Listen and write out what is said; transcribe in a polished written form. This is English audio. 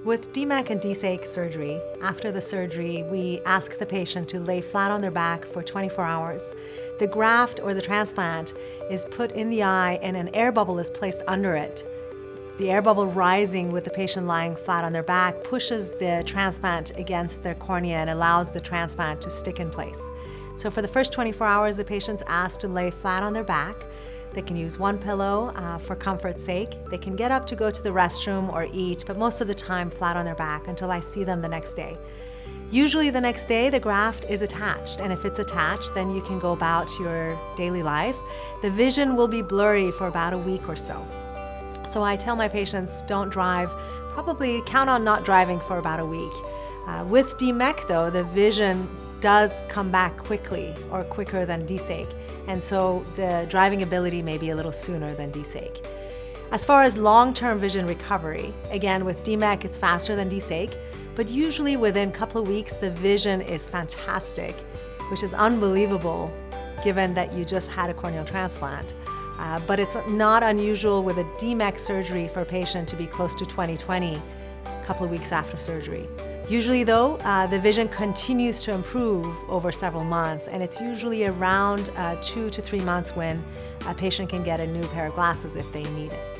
With DMEK and DSEK surgery, after the surgery, we ask the patient to lay flat on their back for 24 hours. The graft or the transplant is put in the eye and an air bubble is placed under it. The air bubble rising with the patient lying flat on their back pushes the transplant against their cornea and allows the transplant to stick in place. So for the first 24 hours, the patient's asked to lay flat on their back. They can use one pillow for comfort's sake. They can get up to go to the restroom or eat, but most of the time flat on their back until I see them the next day. Usually the next day the graft is attached, and if it's attached, then you can go about your daily life. The vision will be blurry for about a week or so. So I tell my patients, don't drive, probably count on not driving for about a week. With DMEK though, the vision does come back quickly or quicker than DSEK, and so the driving ability may be a little sooner than DSEK. As far as long-term vision recovery, again with DMEK it's faster than DSEK, but usually within a couple of weeks the vision is fantastic, which is unbelievable given that you just had a corneal transplant. But it's not unusual with a DMEK surgery for a patient to be close to 20/20 a couple of weeks after surgery. Usually though, the vision continues to improve over several months, and it's usually around 2 to 3 months when a patient can get a new pair of glasses if they need it.